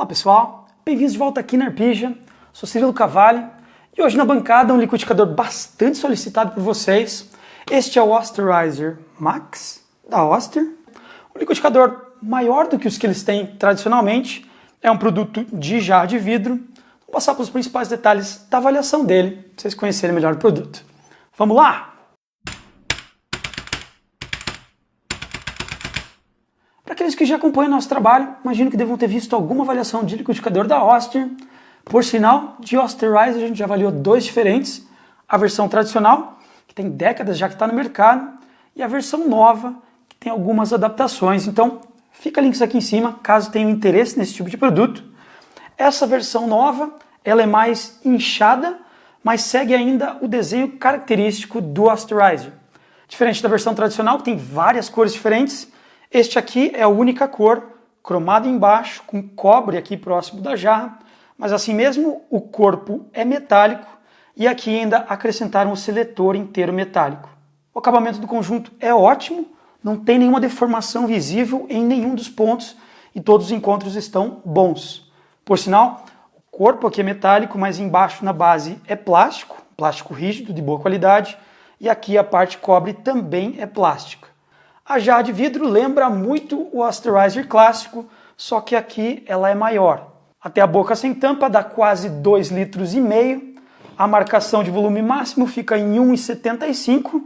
Olá pessoal, bem-vindos de volta aqui na Arpija, sou Cirilo Cavalli e hoje na bancada um liquidificador bastante solicitado por vocês. Este é o Osterizer Max da Oster, um liquidificador maior do que os que eles têm tradicionalmente, é um produto de jarra de vidro. Vou passar pelos principais detalhes da avaliação dele, para vocês conhecerem melhor o produto. Vamos lá! Para aqueles que já acompanham nosso trabalho, imagino que devam ter visto alguma avaliação de liquidificador da Oster. Por sinal, de Osterizer a gente já avaliou dois diferentes. A versão tradicional, que tem décadas já que está no mercado, e a versão nova, que tem algumas adaptações. Então, fica links aqui em cima, caso tenham interesse nesse tipo de produto. Essa versão nova, ela é mais inchada, mas segue ainda o desenho característico do Osterizer. Diferente da versão tradicional, que tem várias cores diferentes, este aqui é a única cor, cromado embaixo, com cobre aqui próximo da jarra, mas assim mesmo o corpo é metálico e aqui ainda acrescentaram o seletor inteiro metálico. O acabamento do conjunto é ótimo, não tem nenhuma deformação visível em nenhum dos pontos e todos os encontros estão bons. Por sinal, o corpo aqui é metálico, mas embaixo na base é plástico, plástico rígido de boa qualidade, e aqui a parte cobre também é plástica. A jarra de vidro lembra muito o Osterizer clássico, só que aqui ela é maior. Até a boca sem tampa dá quase 2,5 litros. A marcação de volume máximo fica em 1,75.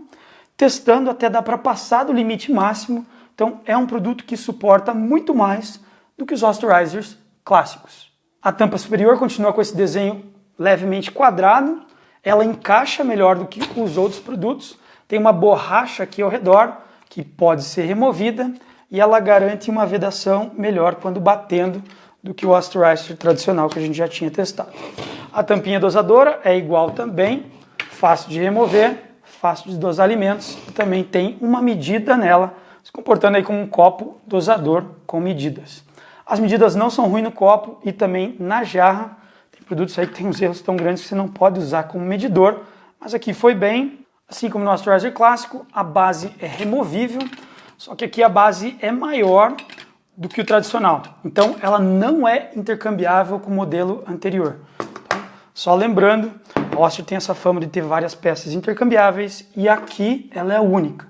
Testando até dá para passar do limite máximo. Então é um produto que suporta muito mais do que os Osterizers clássicos. A tampa superior continua com esse desenho levemente quadrado. Ela encaixa melhor do que os outros produtos. Tem uma borracha aqui ao redor, que pode ser removida, e ela garante uma vedação melhor quando batendo do que o Osterizer tradicional que a gente já tinha testado. A tampinha dosadora é igual também, fácil de remover, fácil de dosar alimentos, e também tem uma medida nela, se comportando aí como um copo dosador com medidas. As medidas não são ruins no copo e também na jarra. Tem produtos aí que tem uns erros tão grandes que você não pode usar como medidor, mas aqui foi bem. Assim como no Osterizer clássico, a base é removível, só que aqui a base é maior do que o tradicional. Então ela não é intercambiável com o modelo anterior. Então, só lembrando, a Oster tem essa fama de ter várias peças intercambiáveis e aqui ela é única.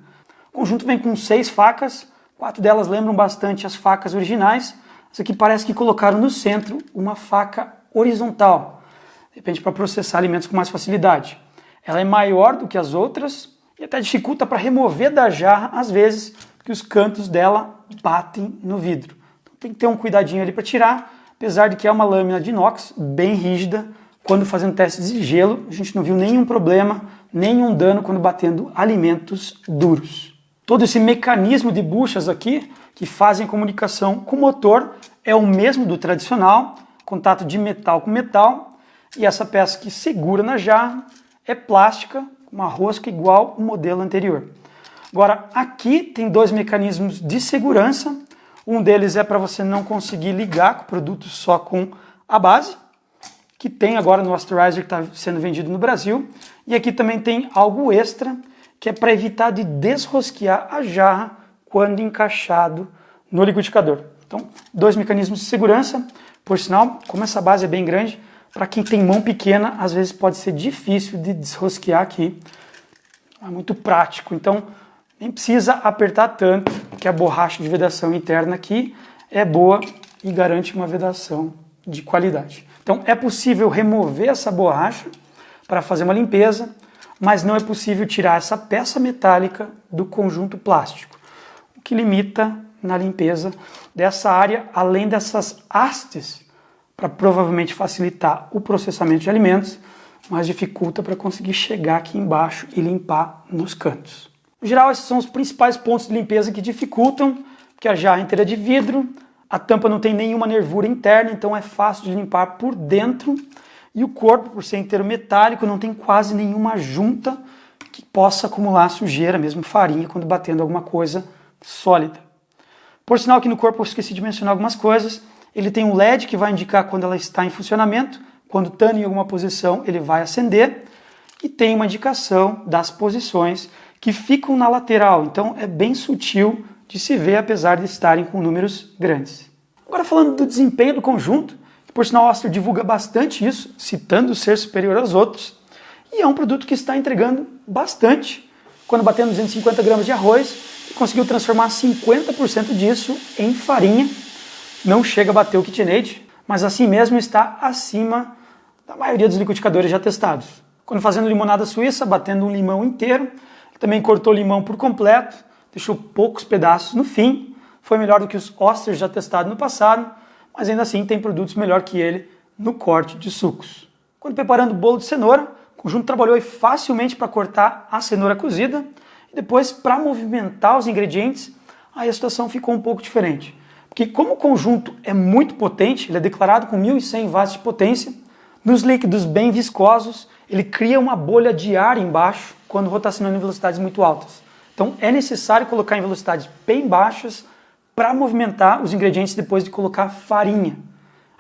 O conjunto vem com 6 facas, 4 delas lembram bastante as facas originais. Essa aqui parece que colocaram no centro uma faca horizontal, de repente para processar alimentos com mais facilidade. Ela é maior do que as outras e até dificulta para remover da jarra, às vezes, que os cantos dela batem no vidro. Então tem que ter um cuidadinho ali para tirar, apesar de que é uma lâmina de inox bem rígida. Quando fazendo testes de gelo, a gente não viu nenhum problema, nenhum dano quando batendo alimentos duros. Todo esse mecanismo de buchas aqui, que fazem comunicação com o motor, é o mesmo do tradicional, contato de metal com metal, e essa peça que segura na jarra é plástica, com uma rosca igual ao modelo anterior. Agora, aqui tem 2 mecanismos de segurança. Um deles é para você não conseguir ligar com o produto só com a base, que tem agora no Osterizer que está sendo vendido no Brasil. E aqui também tem algo extra, que é para evitar de desrosquear a jarra quando encaixado no liquidificador. Então, 2 mecanismos de segurança. Por sinal, como essa base é bem grande, para quem tem mão pequena, às vezes pode ser difícil de desrosquear aqui. É muito prático, então nem precisa apertar tanto, que a borracha de vedação interna aqui é boa e garante uma vedação de qualidade. Então é possível remover essa borracha para fazer uma limpeza, mas não é possível tirar essa peça metálica do conjunto plástico, o que limita na limpeza dessa área, além dessas hastes, para provavelmente facilitar o processamento de alimentos, mas dificulta para conseguir chegar aqui embaixo e limpar nos cantos. No geral, esses são os principais pontos de limpeza que dificultam, porque a jarra inteira é de vidro, a tampa não tem nenhuma nervura interna, então é fácil de limpar por dentro, e o corpo, por ser inteiro metálico, não tem quase nenhuma junta que possa acumular sujeira, mesmo farinha, quando batendo alguma coisa sólida. Por sinal, aqui no corpo eu esqueci de mencionar algumas coisas. Ele tem um LED que vai indicar quando ela está em funcionamento, quando estando em alguma posição ele vai acender, e tem uma indicação das posições que ficam na lateral, então é bem sutil de se ver apesar de estarem com números grandes. Agora falando do desempenho do conjunto, que por sinal a Oster divulga bastante isso, citando ser superior aos outros, e é um produto que está entregando bastante, quando batendo 250 gramas de arroz, e conseguiu transformar 50% disso em farinha. Não chega a bater o KitchenAid, mas assim mesmo está acima da maioria dos liquidificadores já testados. Quando fazendo limonada suíça, batendo um limão inteiro, ele também cortou o limão por completo, deixou poucos pedaços no fim, foi melhor do que os Osters já testados no passado, mas ainda assim tem produtos melhor que ele no corte de sucos. Quando preparando o bolo de cenoura, o conjunto trabalhou facilmente para cortar a cenoura cozida e depois para movimentar os ingredientes, aí a situação ficou um pouco diferente. Porque como o conjunto é muito potente, ele é declarado com 1100 watts de potência, nos líquidos bem viscosos, ele cria uma bolha de ar embaixo quando rotacionando em velocidades muito altas. Então é necessário colocar em velocidades bem baixas para movimentar os ingredientes depois de colocar farinha.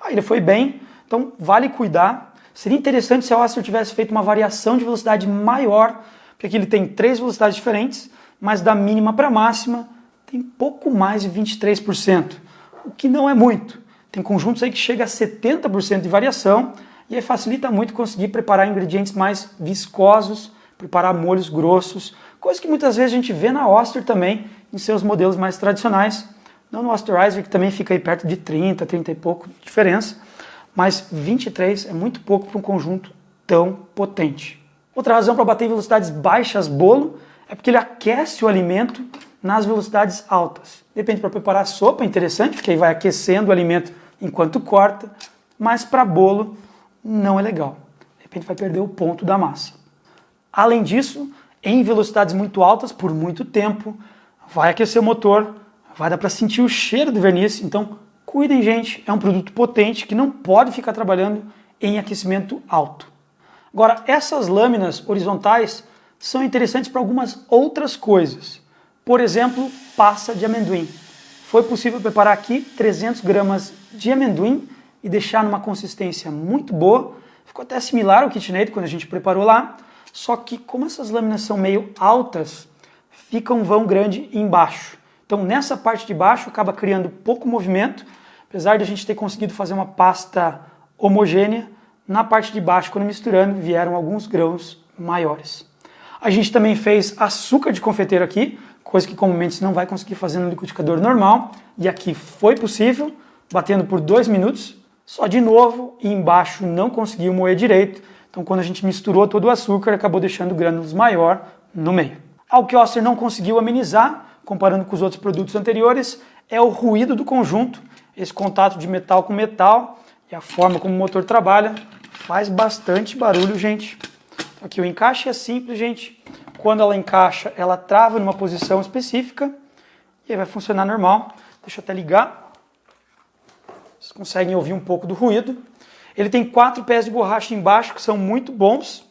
Aí ele foi bem, então vale cuidar. Seria interessante se a Oster tivesse feito uma variação de velocidade maior, porque aqui ele tem 3 velocidades diferentes, mas da mínima para a máxima tem pouco mais de 23%, o que não é muito. Tem conjuntos aí que chega a 70% de variação, e aí facilita muito conseguir preparar ingredientes mais viscosos, preparar molhos grossos, coisa que muitas vezes a gente vê na Oster também, em seus modelos mais tradicionais, não no Osterizer, que também fica aí perto de 30, 30 e pouco de diferença, mas 23 é muito pouco para um conjunto tão potente. Outra razão para bater em velocidades baixas bolo é porque ele aquece o alimento nas velocidades altas. De repente, para preparar sopa é interessante, porque aí vai aquecendo o alimento enquanto corta, mas para bolo não é legal. De repente vai perder o ponto da massa. Além disso, em velocidades muito altas, por muito tempo, vai aquecer o motor, vai dar para sentir o cheiro do verniz, então cuidem, gente, é um produto potente que não pode ficar trabalhando em aquecimento alto. Agora, essas lâminas horizontais são interessantes para algumas outras coisas. Por exemplo, pasta de amendoim. Foi possível preparar aqui 300 gramas de amendoim e deixar numa consistência muito boa. Ficou até similar ao KitchenAid quando a gente preparou lá, só que como essas lâminas são meio altas, fica um vão grande embaixo. Então nessa parte de baixo acaba criando pouco movimento, apesar de a gente ter conseguido fazer uma pasta homogênea, na parte de baixo, quando misturando, vieram alguns grãos maiores. A gente também fez açúcar de confeiteiro aqui, coisa que comumente você não vai conseguir fazer no liquidificador normal, e aqui foi possível, batendo por 2 minutos, só de novo, e embaixo não conseguiu moer direito, então quando a gente misturou todo o açúcar, acabou deixando grânulos maior no meio. Algo que o Oster não conseguiu amenizar, comparando com os outros produtos anteriores, é o ruído do conjunto, esse contato de metal com metal, e a forma como o motor trabalha, faz bastante barulho, gente. Aqui o encaixe é simples, gente. Quando ela encaixa, ela trava numa posição específica e aí vai funcionar normal. Deixa eu até ligar. Vocês conseguem ouvir um pouco do ruído. Ele tem 4 pés de borracha embaixo que são muito bons.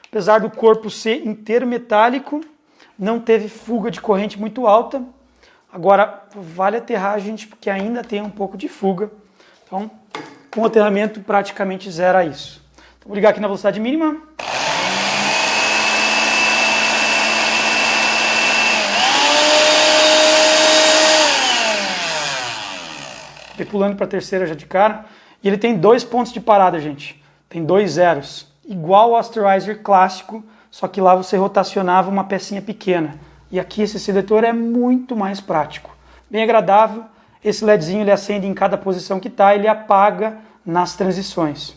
Apesar do corpo ser inteiro metálico, não teve fuga de corrente muito alta. Agora, vale aterrar, gente, porque ainda tem um pouco de fuga. Então, com o aterramento praticamente zera isso. Então, vou ligar aqui na velocidade mínima. Pulando para a terceira já de cara. E ele tem 2 pontos de parada, gente. Tem 2 zeros. Igual o Osterizer clássico, só que lá você rotacionava uma pecinha pequena. E aqui esse seletor é muito mais prático. Bem agradável. Esse LEDzinho ele acende em cada posição que está, ele apaga nas transições.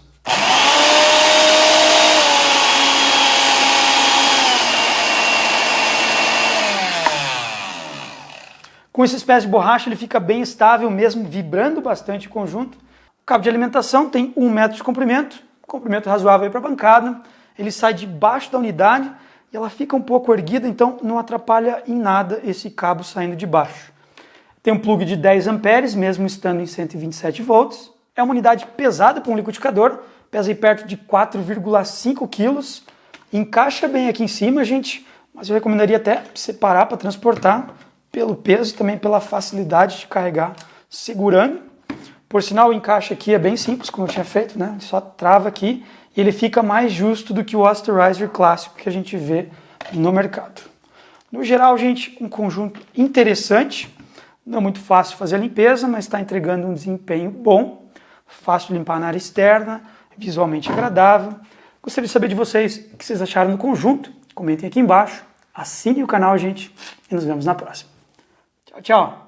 Com esses pés de borracha ele fica bem estável, mesmo vibrando bastante o conjunto. O cabo de alimentação tem 1 metro de comprimento razoável para a bancada. Ele sai debaixo da unidade e ela fica um pouco erguida, então não atrapalha em nada esse cabo saindo de baixo. Tem um plug de 10 amperes, mesmo estando em 127 volts. É uma unidade pesada para um liquidificador, pesa aí perto de 4,5 quilos. Encaixa bem aqui em cima, gente, mas eu recomendaria até separar para transportar, pelo peso e também pela facilidade de carregar segurando. Por sinal, o encaixe aqui é bem simples, como eu tinha feito, né? Ele só trava aqui e ele fica mais justo do que o Osterizer clássico que a gente vê no mercado. No geral, gente, um conjunto interessante. Não é muito fácil fazer a limpeza, mas está entregando um desempenho bom, fácil de limpar na área externa, visualmente agradável. Gostaria de saber de vocês o que vocês acharam do conjunto. Comentem aqui embaixo, assinem o canal, gente, e nos vemos na próxima. Tchau, tchau!